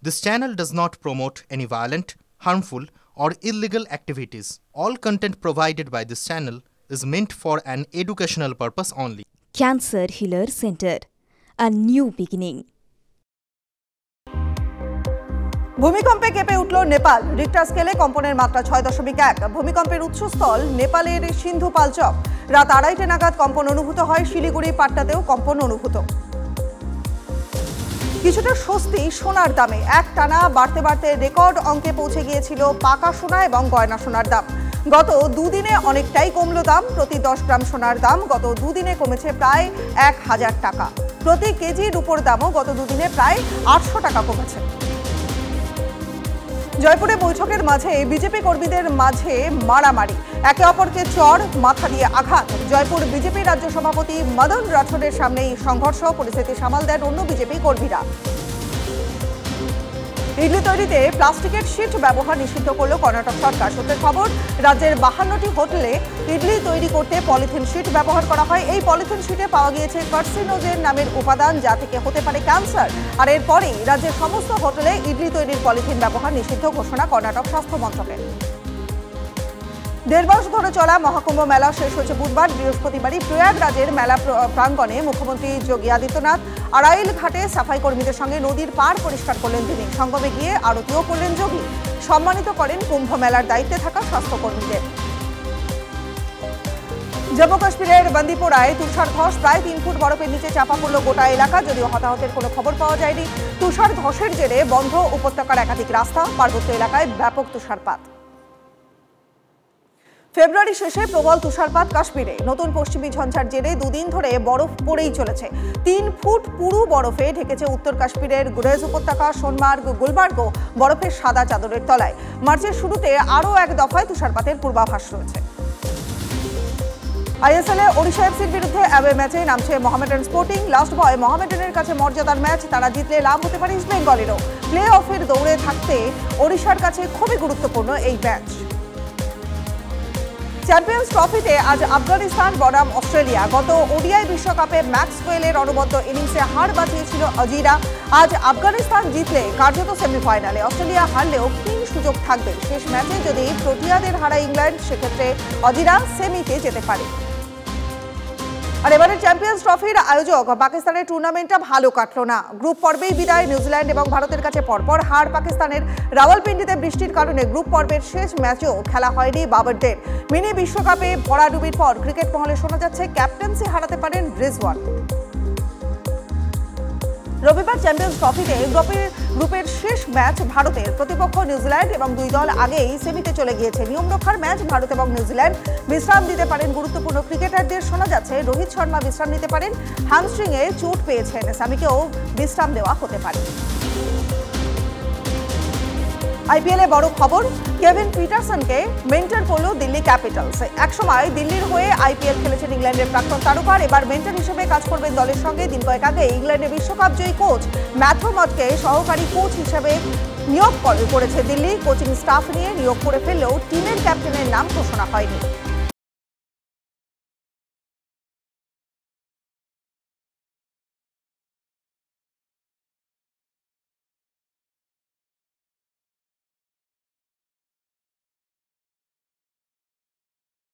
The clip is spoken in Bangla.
This channel does not promote any violent, harmful, or illegal activities. All content provided by this channel is meant for an educational purpose only. Cancer Healer Center, a new beginning. ভূমিকম্পে কেঁপে উঠল নেপাল। রিক্টার স্কেলে কম্পনের মাত্রা 6.1। ভূমিকম্পের উৎসস্থল নেপালের সিন্ধুপালচক। রাত 2:30 নাগাদ কম্পন অনুভূত হয়। শিলিগুড়ি পাটনাতেও কম্পন অনুভূত। কিছুটা স্বস্তি সোনার দামে। এক টানা বাড়তে বাড়তে রেকর্ড অঙ্কে পৌঁছে গিয়েছিল পাকা সোনা এবং গয়না সোনার দাম। গত দুদিনে অনেকটাই কমলো দাম। প্রতি 10 গ্রাম সোনার দাম গত দুদিনে কমেছে প্রায় 1000 টাকা। প্রতি কেজি রূপোর দামও গত দুদিনে প্রায় 800 টাকা কমেছে। জয়পুরে বৈঠকের মাঝে বিজেপি কর্মীদের মাঝে মারামারি, একে অপরকে চড়, মাথা দিয়ে আঘাত। জয়পুর বিজেপি রাজ্য সভাপতি মদন রাঠোরের সামনেই সংঘর্ষ। পরিস্থিতি সামাল দেন অন্য বিজেপি কর্মীরা। ইডলি তৈরিতে প্লাস্টিকের শিট ব্যবহার নিষিদ্ধ করল কর্ণাটক সরকার। সূত্রের খবর, রাজ্যের 52টি হোটেলে ইডলি তৈরি করতে পলিথিন শিট ব্যবহার করা হয়। এই পলিথিন শিটে পাওয়া গিয়েছে কার্সিনোজেন নামের উপাদান, যা থেকে হতে পারে ক্যান্সার। আর এরপরেই রাজ্যের সমস্ত হোটেলে ইডলি তৈরির পলিথিন ব্যবহার নিষিদ্ধ ঘোষণা কর্ণাটক স্বাস্থ্য মন্ত্রকের। 1.5 মাস ধরে চলা মহাকুম্ভ মেলা শেষ হয়েছে বুধবার। বৃহস্পতিবারই প্রয়াগরাজের মেলা প্রাঙ্গণে মুখ্যমন্ত্রী যোগী আদিত্যনাথ আড়াইল ঘাটে সাফাই কর্মীদের সঙ্গে নদীর পাড় পরিষ্কার করলেন তিনি। সঙ্গমে গিয়ে আরতিও করলেন যোগী। সম্মানিত করেন কুম্ভ মেলার দায়িত্বে থাকা স্বাস্থ্যকর্মীদের। জম্মু কাশ্মীরের বান্দিপোরায় তুষার ধস। প্রায় 3 ফুট বরফের নিচে চাপা পড়ল গোটা এলাকা। যদিও হতাহতের কোনো খবর পাওয়া যায়নি। তুষার ধসের জেরে বন্ধ উপত্যকার একাধিক রাস্তা। পার্বত্য এলাকায় ব্যাপক তুষারপাত। ফেব্রুয়ারি শেষে প্রবল তুষারপাত কাশ্মীরে। নতুন পশ্চিমী ঝঞ্ঝার জেরে দুদিন ধরে বরফ পড়েই চলেছে। 3 ফুট পুরু বরফে ঢেকেছে উত্তর কাশ্মীরের গুরেজ উপত্যকা, সোনমার্গ, গুলবার্গও বরফের সাদা চাদরের তলায়। মার্চের শুরুতে আরও এক দফায় তুষারপাতের পূর্বাভাস রয়েছে। আইএসএলে ওড়িশা এফসির বিরুদ্ধে অ্যাওয়ে ম্যাচে নামছে মোহামেডান স্পোর্টিং। লাস্ট বয় মোহামেডানের কাছে মর্যাদার ম্যাচ। তারা জিতলে লাভ হতে পারে ইস্ট বেঙ্গলেরও। প্লে অফের দৌড়ে থাকতে ওড়িশার কাছে খুবই গুরুত্বপূর্ণ এই ম্যাচ। চ্যাম্পিয়ন্স ট্রফিতে আজ আফগানিস্তান বনাম অস্ট্রেলিয়া। গত ওডিআই বিশ্বকাপে ম্যাক্সওয়েলের অনবদ্য ইনিংসে হার বাঁচিয়েছিল অজিরা। আজ আফগানিস্তান জিতলে কার্যত সেমিফাইনালে। অস্ট্রেলিয়া হারলেও কিং সুযোগ থাকবে। শেষ ম্যাচে যদি প্রোটিয়াদের হারায় ইংল্যান্ড, সেক্ষেত্রে অজিরা সেমিতে যেতে পারে। আর এবারে চ্যাম্পিয়ন্স ট্রফির আয়োজক পাকিস্তানের টুর্নামেন্টটা ভালো কাটলো না। গ্রুপ পর্বেই বিদায় নিউজিল্যান্ড এবং ভারতের কাছে পরপর হার পাকিস্তানের। রাওয়ালপিন্ডিতে বৃষ্টির কারণে গ্রুপ পর্বের শেষ ম্যাচও খেলা হয়নি বাবরদের। মিনি বিশ্বকাপে ভরাডুবির পর ক্রিকেট মহলে শোনা যাচ্ছে ক্যাপ্টেন্সি হারাতে পারেন রিজওয়ান। রবিবার চ্যাম্পিয়ন্স ট্রফিতে গ্রুপের শেষ ম্যাচ ভারতের। প্রতিপক্ষ নিউজিল্যান্ড এবং দুই দল আগেই সেমিতে চলে গিয়েছে। নিয়ম রক্ষার ম্যাচ। ভারত এবং নিউজিল্যান্ড বিশ্রাম দিতে পারেন গুরুত্বপূর্ণ ক্রিকেটারদের। শোনা যাচ্ছে রোহিত শর্মা বিশ্রাম নিতে পারেন। হ্যামস্ট্রিংয়ে চোট পেয়েছেন সামিকেও বিশ্রাম দেওয়া হতে পারে। আইপিএলে বড় খবর, কেভিন পিটারসনকে মেন্টর করল দিল্লি ক্যাপিটালস। একসময় দিল্লির হয়ে আইপিএল খেলেছেন ইংল্যান্ডের প্রাক্তন তারকা। এবার মেন্টর হিসেবে কাজ করবেন দলের সঙ্গে। দিন কয়েক আগে ইংল্যান্ডের বিশ্বকাপ জয়ী কোচ ম্যাথু মডকে সহকারী কোচ হিসেবে নিয়োগ করেছে দিল্লি। কোচিং স্টাফ নিয়ে নিয়োগ করে ফেললেও টিমের ক্যাপ্টেনের নাম ঘোষণা হয়নি।